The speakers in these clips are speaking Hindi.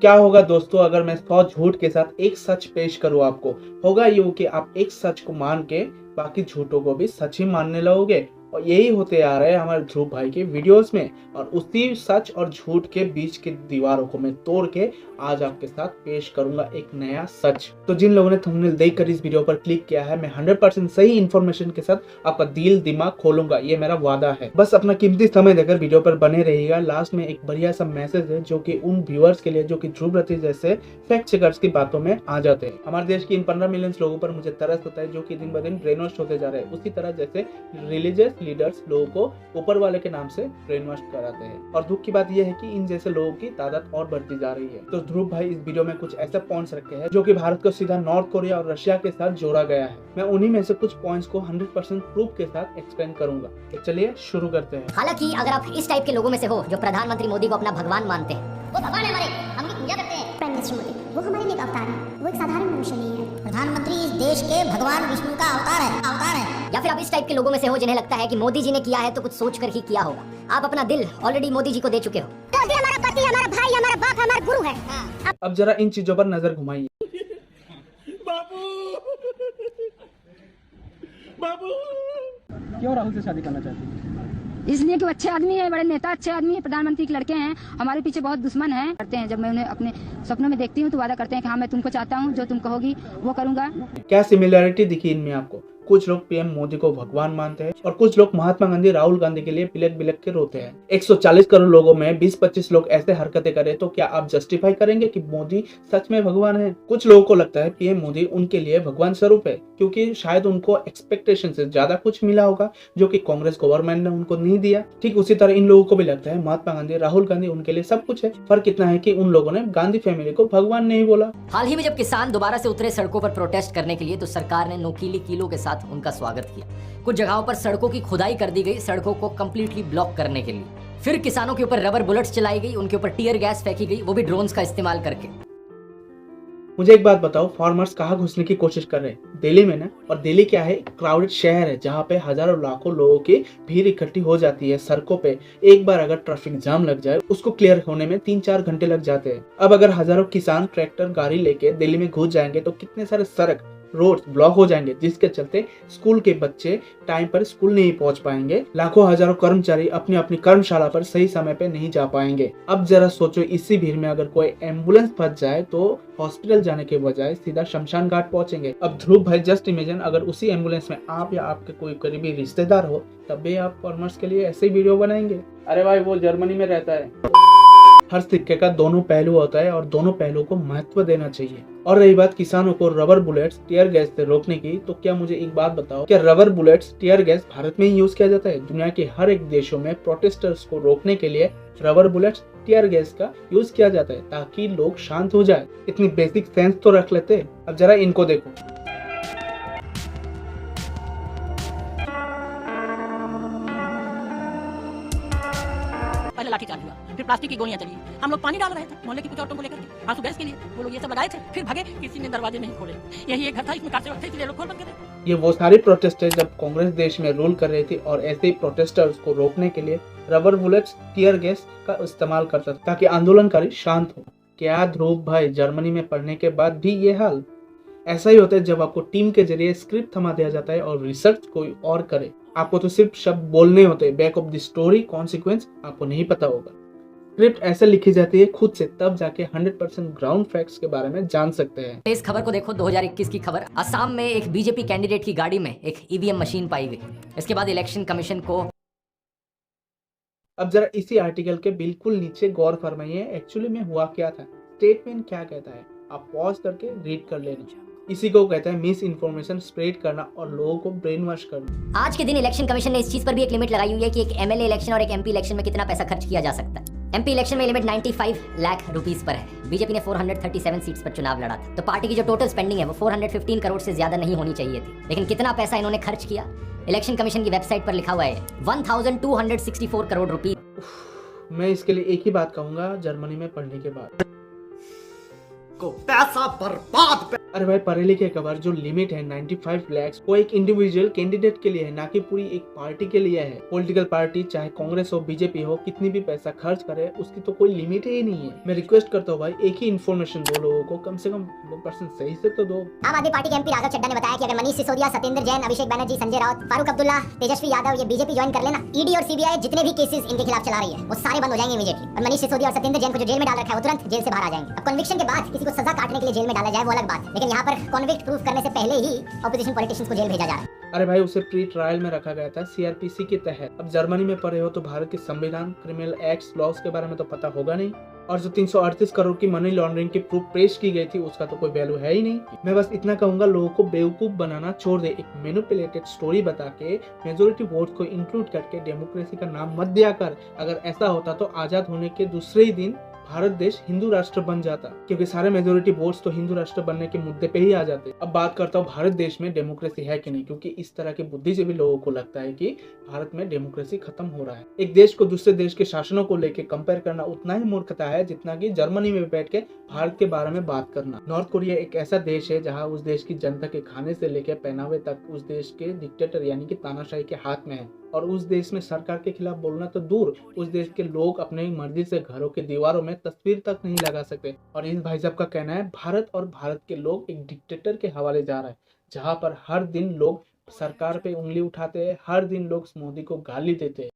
क्या होगा दोस्तों अगर मैं 100 झूठ के साथ एक सच पेश करूं आपको? होगा यूं कि आप एक सच को मान के बाकी झूठों को भी सच ही मानने लगोगे। और यही होते आ रहा है हमारे ध्रुव भाई के वीडियोस में। और उसी सच और झूठ के बीच की दीवारों को मैं तोड़ के आज आपके साथ पेश करूंगा एक नया सच। तो जिन लोगों ने थंबनेल देखकर इस वीडियो पर क्लिक किया है, मैं 100% सही इन्फॉर्मेशन के साथ आपका दिल दिमाग खोलूंगा, ये मेरा वादा है। बस अपना कीमती समय देकर वीडियो पर बने रहिएगा। लास्ट में एक बढ़िया सा मैसेज है जो कि उन व्यूअर्स के लिए जो कि ध्रुव रति जैसे फैक्ट चेकर्स की बातों में आ जाते हैं। हमारे देश की इन 15 मिलियन लोगों पर मुझे तरस होता है जो कि दिन ब दिन ब्रेन वॉश होते जा रहे हैं। उसी तरह जैसे रिलीजियस लीडर्स लोगों को ऊपर वाले के नाम से ब्रेन वॉश कराते हैं। और दुख की बात यह है कि इन जैसे लोगों की तादाद और बढ़ती जा रही है। तो ध्रुव भाई इस वीडियो में कुछ ऐसे पॉइंट्स रखे हैं जो कि भारत को सीधा नॉर्थ कोरिया और रशिया के साथ जोड़ा गया है। मैं उन्हीं में से कुछ पॉइंट्स को 100% प्रूफ के साथ एक्सप्लेन करूंगा। तो चलिए शुरू करते हैं। हालांकि अगर आप इस टाइप के लोगों में से हो जो प्रधानमंत्री मोदी को अपना भगवान मानते हैं, वो भगवान है हमारे, हम उनकी पूजा करते हैं। प्राइम मिनिस्टर मोदी वो हमारे लिए एक अवतार है, वो एक साधारण मनुष्य नहीं है। प्रधानमंत्री इस देश के भगवान विष्णु का अवतार है। या फिर आप इस टाइप के लोगों में से हो जिन्हें लगता है कि मोदी जी ने किया है तो कुछ सोच कर ही किया होगा। आप अपना दिल ऑलरेडी मोदी जी को दे चुके हो। तो ये हमारा पति, हमारा भाई, हमारा बाप, हमारा गुरु है। अब जरा इन चीजों पर नजर घुमाइए। बाबू क्यों राहुल से शादी करना चाहती है? इसलिए कि वो अच्छे आदमी है, बड़े नेता अच्छे आदमी है, प्रधानमंत्री के लड़के हैं, हमारे पीछे बहुत दुश्मन है। करते हैं जब मैं उन्हें अपने सपनों में देखती हूँ तो वादा करते हैं कि हाँ मैं तुमको चाहता हूँ, जो तुम कहोगी वो करूँगा। क्या सिमिलरिटी दिखी इनमें आपको? कुछ लोग पीएम मोदी को भगवान मानते हैं और कुछ लोग महात्मा गांधी, राहुल गांधी के लिए बिलक बिलक के रोते हैं। 140 करोड़ लोगों में 20-25 लोग ऐसे हरकतें करें तो क्या आप जस्टिफाई करेंगे कि मोदी सच में भगवान है? कुछ लोगों को लगता है पीएम मोदी उनके लिए भगवान स्वरूप है क्योंकि शायद उनको एक्सपेक्टेशन से ज्यादा कुछ मिला होगा जो कि कांग्रेस गवर्नमेंट ने उनको नहीं दिया। ठीक उसी तरह इन लोगों को भी लगता है महात्मा गांधी, राहुल गांधी उनके लिए सब कुछ है। फर्क इतना है कि उन लोगों ने गांधी फैमिली को भगवान नहीं बोला। हाल ही में जब किसान दोबारा से उतरे सड़कों पर प्रोटेस्ट करने के लिए तो सरकार ने नोकीली कीलों के साथ उनका स्वागत किया। कुछ जगहों पर सड़कों की खुदाई कर दी गई सड़कों को कंप्लीटली ब्लॉक करने के लिए। फिर किसानों के ऊपर रबर बुलेट्स चलाई गई, उनके ऊपर टीयर गैस फेंकी गई, वो भी ड्रोन्स का इस्तेमाल करके। मुझे एक बात बताओ, फार्मर्स कहाँ घुसने की कोशिश कर रहे हैं? दिल्ली में ना। और दिल्ली क्या है? क्राउडेड शहर है जहाँ पे हजारों लाखों लोगों की भीड़ इकट्ठी हो जाती है सड़कों पे। एक बार अगर ट्रैफिक जाम लग जाए उसको क्लियर होने में 3-4 घंटे लग जाते हैं। अब अगर हजारों किसान ट्रैक्टर गाड़ी लेके दिल्ली में घुस जाएंगे तो कितने सारे सड़क रोड ब्लॉक हो जाएंगे जिसके चलते स्कूल के बच्चे टाइम पर स्कूल नहीं पहुंच पाएंगे। लाखों हजारों कर्मचारी अपनी अपनी कर्मशाला पर सही समय पे नहीं जा पाएंगे। अब जरा सोचो, इसी भीड़ में अगर कोई एम्बुलेंस फंस जाए तो हॉस्पिटल जाने के बजाय सीधा शमशान घाट पहुंचेंगे। अब ध्रुव भाई जस्ट इमेजिन अगर उसी एम्बुलेंस में आप या आपके कोई करीबी रिश्तेदार हो, तब भी आप फार्मर्स के लिए ऐसे वीडियो बनाएंगे। अरे भाई वो जर्मनी में रहता है। हर सिक्के का दोनों पहलू होता है और दोनों पहलुओं को महत्व देना चाहिए। और रही बात किसानों को रबर बुलेट्स टीयर गैस से रोकने की, तो क्या मुझे एक बात बताओ, क्या rubber bullets tear gas Bharat में ही यूज किया जाता है? दुनिया के हर एक देशों में प्रोटेस्टर्स को रोकने के लिए रबर बुलेट्स टीयर गैस का यूज किया जाता है ताकि लोग शांत हो जाए। इतनी बेसिक सेंस तो रख लेते। अब जरा इनको देखो। पहले लाठीचार्ज हुआ, फिर प्लास्टिक की गोलियां चली, हम लोग पानी डाल रहे थे मोहल्ले की कुछ औरतों को लेकर के, आंसू गैस के लिए वो लोग ये सब लगाए थे, फिर भागे, किसी ने दरवाजे नहीं खोले। यही एक घर था, इसमें कांच थे, इसलिए लोग खोल बंद करे। ये वो सारे प्रोटेस्टर जब कांग्रेस देश में रूल कर रही थी और ऐसे ही प्रोटेस्टर्स को रोकने के लिए रबर बुलेट्स टीयर गैस का इस्तेमाल करता था ताकि आंदोलनकारी शांत हो। क्या ध्रुव भाई जर्मनी में पढ़ने के बाद भी ये हाल? ऐसा ही होता है जब आपको टीम के जरिए स्क्रिप्ट थमा दिया जाता है और रिसर्च कोई और करे। आपको तो सिर्फ शब्द बोलने होते हैं, back of the story consequence आपको नहीं पता होगा। स्क्रिप्ट ऐसे लिखी जाती है खुद से, तब जाके 100% ग्राउंड फैक्ट्स के बारे में जान सकते हैं। इस खबर को देखो, 2021 की खबर। असम में एक बीजेपी कैंडिडेट की गाड़ी में एक ईवीएम मशीन पाई गई। इसके बाद इलेक्शन कमीशन को। अब जरा इसी आर्टिकल के बिल्कुल नीचे गौर फरमाइए, एक्चुअली में हुआ क्या था, स्टेटमेंट क्या कहता है। आप पॉज करके रीड कर लेना। इसी को कहते हैं मिस इन्फॉर्मेशन स्प्रेड करना और लोगों को ब्रेन वॉश करना। आज के दिन इलेक्शन कमीशन ने इस चीज पर भी एक लिमिट लगाई हुई है कि एक एमएलए इलेक्शन और एक एमपी इलेक्शन में कितना पैसा खर्च किया जा सकता है। एमपी इलेक्शन में लिमिट 95 लाख रुपीस पर है। बीजेपी ने 437 सीट्स पर चुनाव लड़ा था, तो पार्टी की जो टोटल स्पेंडिंग है वो 415 करोड़ से ज्यादा नहीं होनी चाहिए थी। लेकिन कितना पैसा इन्होंने खर्च किया, इलेक्शन कमीशन की वेबसाइट पर लिखा हुआ है 1264 करोड़ रुपीस। मैं इसके लिए एक ही बात कहूंगा, जर्मनी में पढ़ने के बाद को पैसा बर्बाद अरे भाई पढ़े लिखे कवर जो लिमिट है 95 लाख वो एक इंडिविजुअल कैंडिडेट के लिए है, ना कि पूरी एक पार्टी के लिए है। पॉलिटिकल पार्टी चाहे कांग्रेस हो बीजेपी हो कितनी भी पैसा खर्च करे उसकी तो कोई लिमिट ही नहीं है। मैं रिक्वेस्ट करता हूँ भाई एक ही इन्फॉर्मेशन दो लोगों को, कम से कम 100% सही से तो दो। आम आदमी पार्टी के एमपी राघव चड्ढा ने बताया कि अगर मनीष सिसोदिया, सत्येंद्र जैन, अभिषेक बनर्जी, संजय राउत, फारूक अब्दुल्ला, तेजस्वी यादव ये बीजेपी ज्वाइन कर लेना, ईडी और सीबीआई जितने भी केसेस इनके खिलाफ चला रही है वो सारे बंद हो जाएंगे इमीडिएटली। और मनीष सिसोदिया और सत्येंद्र जैन को जो जेल में डाल रखा है वो तुरंत जेल से बाहर आ जाएंगे। अब कन्विक्शन के बाद किसी को सजा काटने के लिए जेल में डाला जाए वो अलग बात है, लेकिन यहाँ पर कन्विक्ट प्रूफ करने से पहले ही ऑपोजिशन पॉलिटिशियंस को जेल भेजा जा रहा है। अरे भाई उसे प्री ट्रायल में रखा गया था सीआरपीसी के तहत। अब जर्मनी में पढ़े हो तो भारत के संविधान, क्रिमिनल एक्ट्स, लॉस के बारे में तो पता होगा नहीं, और जो 338 करोड़ की मनी लॉन्ड्रिंग की प्रूफ पेश की गई थी उसका तो कोई वैल्यू है ही नहीं। मैं बस इतना कहूंगा लोगों को बेवकूफ बनाना छोड़ दे, एक मैनिपुलेटेड स्टोरी बता के मेजोरिटी वोट को इंक्लूड करके डेमोक्रेसी का नाम मत दिया कर। अगर ऐसा होता तो आजाद होने के दूसरे ही दिन भारत देश हिंदू राष्ट्र बन जाता, क्योंकि सारे मेजोरिटी वोट्स तो हिंदू राष्ट्र बनने के मुद्दे पे ही आ जाते। अब बात करता हूँ भारत देश में डेमोक्रेसी है कि नहीं, क्योंकि इस तरह के बुद्धिजीवी लोगों को लगता है कि भारत में डेमोक्रेसी खत्म हो रहा है। एक देश को दूसरे देश के शासनों को लेकर कंपेयर करना उतना ही मूर्खता है जितना कि जर्मनी में बैठ के भारत के बारे में बात करना। नॉर्थ कोरिया एक ऐसा देश है जहाँ उस देश की जनता के खाने से लेकर पहनावे तक उस देश के डिक्टेटर यानी कि तानाशाही के हाथ में है, और उस देश में सरकार के खिलाफ बोलना तो दूर, उस देश के लोग अपने मर्जी से घरों के दीवारों में तस्वीर तक नहीं लगा सकते। और इस भाई साहब का कहना है भारत और भारत के लोग एक डिक्टेटर के हवाले जा रहा है, जहां पर हर दिन लोग सरकार पे उंगली उठाते हैं, हर दिन लोग मोदी को गाली देते हैं।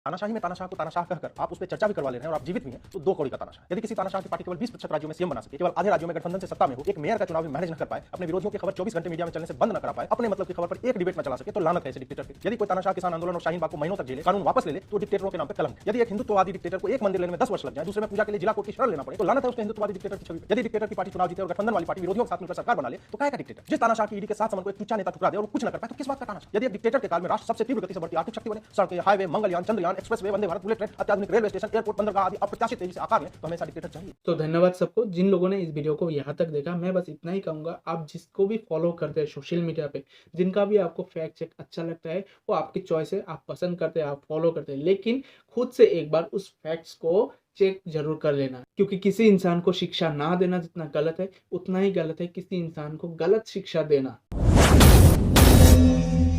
तानाशाही में तानाशाह को तानाशाह कहकर आप उस पर चर्चा भी करवा ले रहे हैं और आप जीवित भी हैं, तो 2 कौड़ी का तानाशाह। यदि किसी तानाशाह की पार्टी केवल 20% राज्यों में सीएम बना सके, केवल आधे राज्यों में गठबंधन से सत्ता में हो, एक मेयर का चुनाव भी मैनेज न कर पाए, अपने विरोधियों की खबर 24 घंटे मीडिया में चलने से बंद न करा पाए, अपने मतलब की खबर पर एक डिबेट न चला सके, तो लानत है ऐसे डिक्टेटर की। यदि कोई तानाशाह किसान आंदोलन और शाहीन बाग को महीनों तक जेले, कानून वापस ले ले, तो डिक्टेटरों के नाम पर कलंक। यदि एक हिंदुत्ववादी डिक्टेटर को एक मंदिर लेने में 10 वर्ष लग जाए, दूसरे में पूजा के लिए जिला कोर्ट की शरण लेना पड़े, तो लानत है उसके हिंदुत्ववादी डिक्टेटर की छवि। यदि डिक्टेटर की पार्टी चुनाव जीते और गठबंधन वाली पार्टी विरोधियों के साथ मिलकर सरकार बना ले, तो क्या डिक्टेटर जिस तानाशाह की ईडी के साथ समन को एक टुच्चा नेता ठुकरा दे और कुछ न कर पाए, तो किस बात का तानाशाह। यदि एक डिक्टेटर के काल में राष्ट्र सबसे तीव्र गति से बढ़ती आर्थिक शक्ति बने, सड़कें, highway, Mangalyaan, Chandrayaan, expressway, Vande Bharat, bullet train, अत्याधुनिक रेलवे स्टेशन, एयरपोर्ट, बंदरगाह आदि अप्रत्याशित तेजी से आकार लें, तो हमेशा डिक्टेटर चाहिए। तो धन्यवाद सबको जिन लोगों ने इस वीडियो को यहाँ तक देखा। मैं बस इतना ही कहूंगा, आप जिसको भी फॉलो करते हैं सोशल मीडिया पे, जिनका भी आपको फैक्ट चेक अच्छा लगता है वो आपकी चॉइस है, आप पसंद करते हैं, आप फॉलो करते हैं, लेकिन खुद से एक बार उस फैक्ट्स को चेक जरूर कर लेना, क्योंकि किसी इंसान को शिक्षा ना देना जितना गलत है उतना ही गलत है किसी इंसान को गलत शिक्षा देना।